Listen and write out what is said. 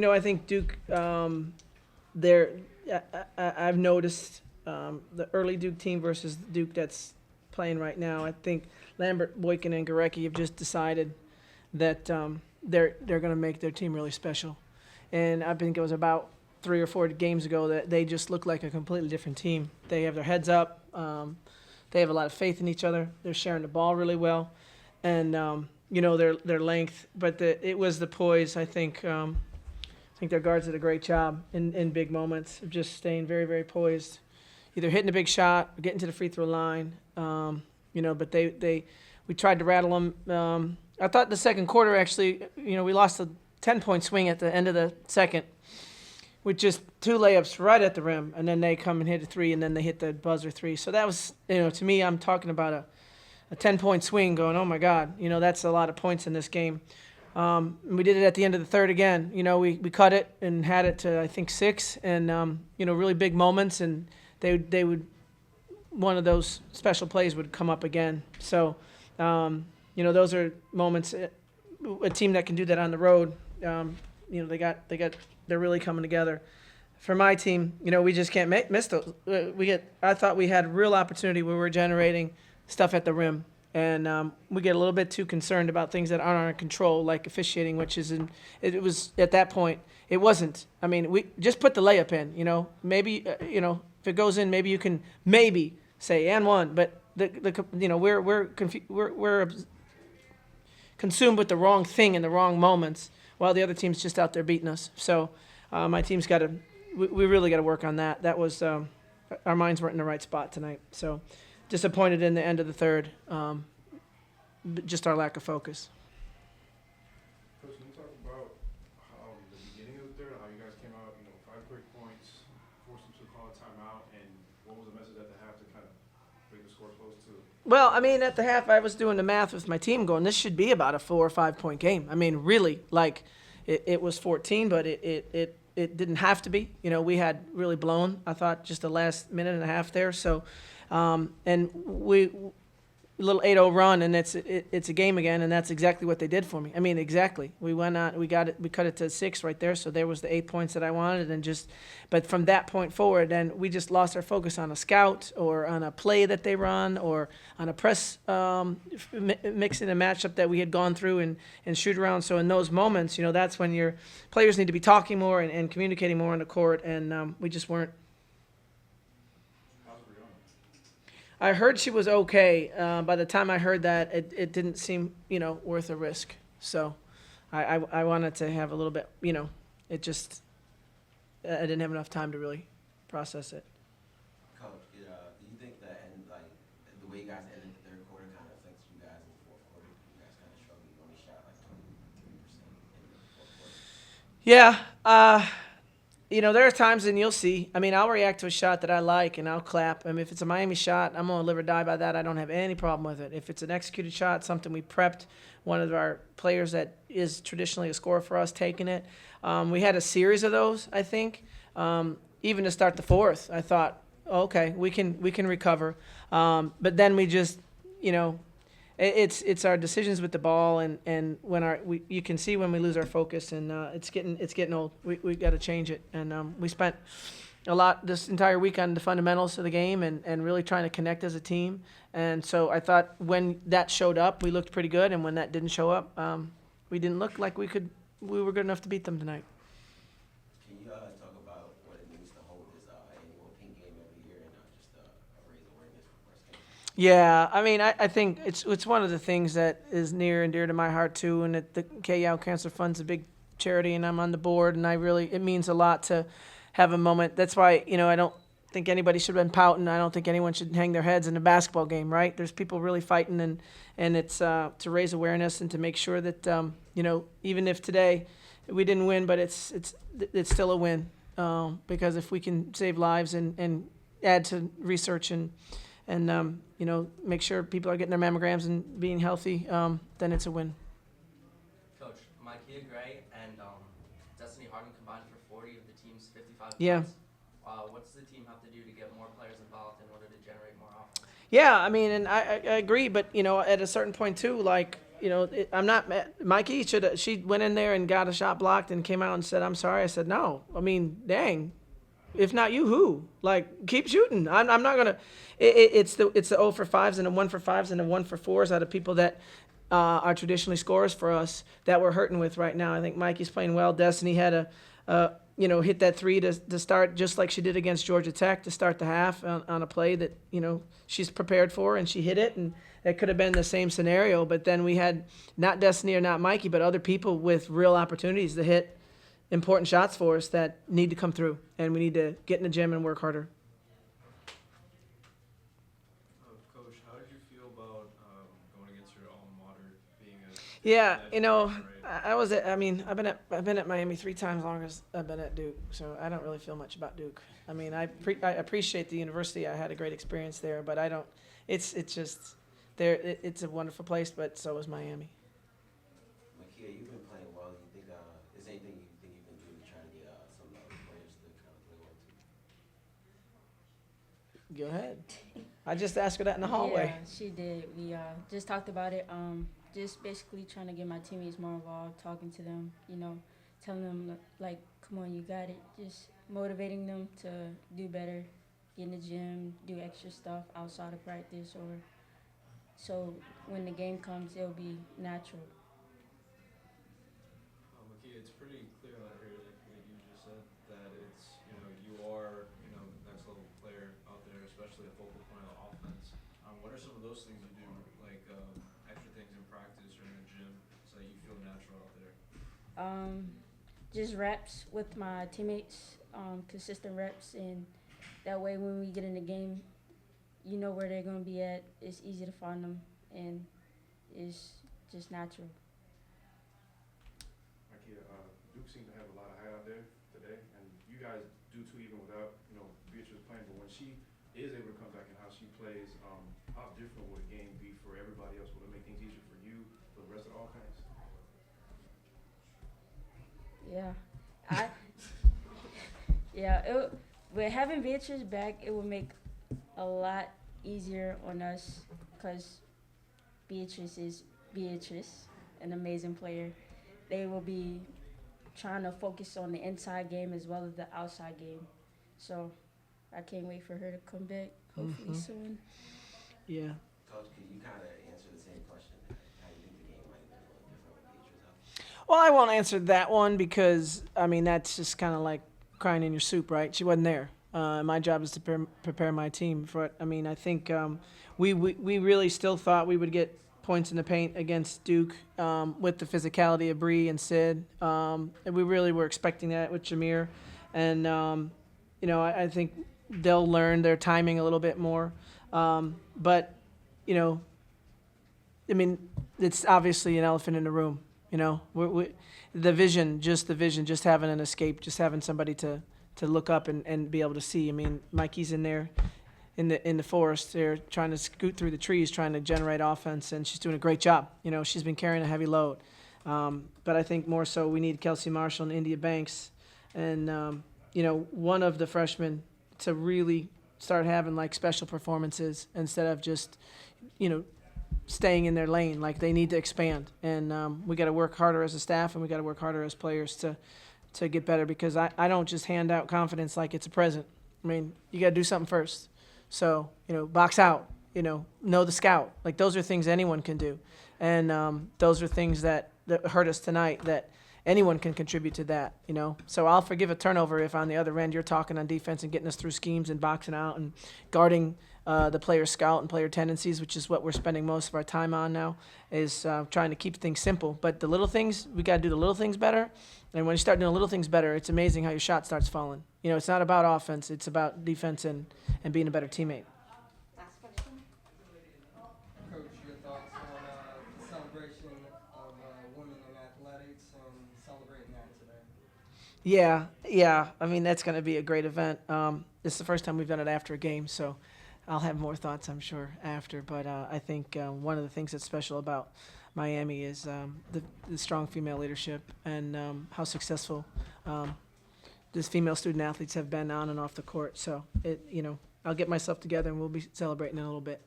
I think Duke, they're, I've noticed the early Duke team versus the Duke that's playing right now. I think Lambert, Boykin, and Gorecki have just decided that they're going to make their team really special. And I think it was about 3 or 4 games ago that they just look like a completely different team. They have their heads up. They have a lot of faith in each other. They're sharing the ball really well, and their length. But it was the poise. I think their guards did a great job in big moments of just staying very, very poised, either hitting a big shot, or getting to the free throw line. But we tried to rattle them. I thought the second quarter actually, we lost a 10-point swing at the end of the second with just 2 layups right at the rim, and then they come and hit a 3, and then they hit the buzzer 3. So that was, to me, I'm talking about a 10-point swing going, oh, my God, that's a lot of points in this game. We did it at the end of the third again. We cut it and had it to, I think, 6, and, really big moments, and they would, one of those special plays would come up again. So, those are moments, a team that can do that on the road, they're really coming together. For my team, we just can't miss those. I thought we had real opportunity where we're generating stuff at the rim, and we get a little bit too concerned about things that aren't in our control, like officiating, which is it was at that point it wasn't. I mean, we just put the layup in. Maybe if it goes in, maybe you can say and one, but we're consumed with the wrong thing in the wrong moments, while the other team's just out there beating us. So my team's got to, we really got to work on that. That was, our minds weren't in the right spot tonight. So disappointed in the end of the third, just our lack of focus. Coach, can you talk about the beginning of the third, how you guys came out, 5 quick points, forced them to call a timeout, and what was the message at the half to kind of bring the score close to? Well, I mean, at the half, I was doing the math with my team going, this should be about a 4 or 5 point game. I mean, really, like, it was 14, but it didn't have to be. We had really blown, I thought, just the last minute and a half there. So, and we, a little 8-0 run, and it's a game again, and that's exactly what they did for me. I mean, exactly. We went on, we cut it to 6 right there, so there was the 8 points that I wanted, but from that point forward, then we just lost our focus on a scout or on a play that they run or on a press mixing a matchup that we had gone through and shoot around. So in those moments, that's when your players need to be talking more and communicating more on the court, and we just weren't. I heard she was okay. By the time I heard that, it didn't seem, worth a risk. So I wanted to have a little bit, it just, I didn't have enough time to really process it. Coach, do you think that, the way you guys ended the third quarter kind of affects you guys in the fourth quarter? You guys kind of struggled. You only shot like 23% in the fourth quarter. Yeah. There are times, and you'll see. I mean, I'll react to a shot that I like, and I'll clap. I mean, if it's a Miami shot, I'm going to live or die by that. I don't have any problem with it. If it's an executed shot, something we prepped, one of our players that is traditionally a scorer for us taking it. We had a series of those, I think. Even to start the fourth, I thought, okay, we can recover. But then we just, it's our decisions with the ball, and when you can see when we lose our focus, and it's getting old. We got to change it, and we spent a lot this entire week on the fundamentals of the game and really trying to connect as a team. And so I thought when that showed up, we looked pretty good, and when that didn't show up, we didn't look like we were good enough to beat them tonight. Can you talk about what it means to hold this annual pink game every year and just raise awareness for breast cancer? Yeah, I mean, I think it's one of the things that is near and dear to my heart too, and the Mykea Cancer Fund's a big charity, and I'm on the board, and it means a lot to have a moment. That's why, I don't think anybody should have been pouting. I don't think anyone should hang their heads in a basketball game, right? There's people really fighting, and it's to raise awareness and to make sure that, even if today we didn't win, but it's still a win, because if we can save lives and add to research and make sure people are getting their mammograms and being healthy, then it's a win. Coach, Mykea Gray and Destiny Harden combined for 40 of the team's 55 Yeah. points. What's the team have to do to get more players involved in order to generate more offense? Yeah, I mean, and I agree, but at a certain point too, like I'm not mad. Mikey she went in there and got a shot blocked and came out and said, "I'm sorry." I said, "No. I mean, dang. If not you, who? Like, keep shooting. I'm not gonna. It's the 0 for 5s and the 1 for 5s and the 1 for 4s out of people that are traditionally scorers for us that we're hurting with right now. I think Mikey's playing well. Destiny had hit that three to start just like she did against Georgia Tech to start the half on a play that she's prepared for, and she hit it, and it could have been the same scenario. But then we had not Destiny or not Mikey, but other people with real opportunities to hit important shots for us that need to come through, and we need to get in the gym and work harder. Coach, how did you feel about going against your alma mater, being a Yeah, national champ, right? I've been at Miami 3 times longer as I've been at Duke, so I don't really feel much about Duke. I mean, I appreciate the university. I had a great experience there, but I don't. It's just there. It's a wonderful place, but so is Miami. Mykea, you've been playing well. You think is there anything you think you can do to try to get some other players to kind of play well too? Go ahead. I just asked her that in the hallway. Yeah, she did. We just talked about it. Just basically trying to get my teammates more involved, talking to them, telling them, like, come on, you got it. Just motivating them to do better, get in the gym, do extra stuff outside of practice, or so when the game comes, it'll be natural. Mykea, it's pretty clear out here that you just said that it's, you are, next level player out there, especially a focal point of offense. What are some of those things you do, like extra things in practice or in the gym, so that you feel natural out there? Just reps with my teammates, consistent reps, and that way when we get in the game, you know where they're going to be at. It's easy to find them, and it's just natural. Mykea, Duke seemed to have a lot of height out there today, and you guys do too, even without, Beatrice playing. But when she is able to come back and how she plays, how different would a game be for everybody else? Would it make things easier for you, for the rest of the offense? Yeah, with having Beatrice back, it would make a lot easier on us because Beatrice is Beatrice, an amazing player. They will be trying to focus on the inside game as well as the outside game. So I can't wait for her to come back, hopefully soon. Yeah. Coach, could you kind of answer the same question? How you think the game might have been a little different with Beatrice out? Well, I won't answer that one because, that's just kind of like crying in your soup, right? She wasn't there. My job is to prepare my team for it. I think we really still thought we would get points in the paint against Duke with the physicality of Bree and Sid. And we really were expecting that with Jameer. And, I think they'll learn their timing a little bit more. But, it's obviously an elephant in the room. The vision, just having an escape, just having somebody to look up and be able to see. Mikey's in there in the forest there trying to scoot through the trees, trying to generate offense, and she's doing a great job. She's been carrying a heavy load. But I think more so we need Kelsey Marshall and India Banks and, one of the freshmen to really start having like special performances instead of just, staying in their lane. Like they need to expand, and we got to work harder as a staff, and we got to work harder as players to get better. Because I don't just hand out confidence like it's a present. You got to do something first. So box out. Know the scout. Like those are things anyone can do, and those are things that hurt us tonight. That anyone can contribute to that. So I'll forgive a turnover if on the other end you're talking on defense and getting us through schemes and boxing out and guarding the player scout and player tendencies, which is what we're spending most of our time on now, is trying to keep things simple. But the little things, we got to do the little things better. And when you start doing little things better, it's amazing how your shot starts falling. It's not about offense. It's about defense and being a better teammate. Coach, your thoughts on the celebration of women in athletics and celebrating that today? Yeah. That's going to be a great event. This is the first time we've done it after a game, so I'll have more thoughts, I'm sure, after. But I think one of the things that's special about Miami is the strong female leadership and how successful these female student athletes have been on and off the court. So I'll get myself together and we'll be celebrating in a little bit.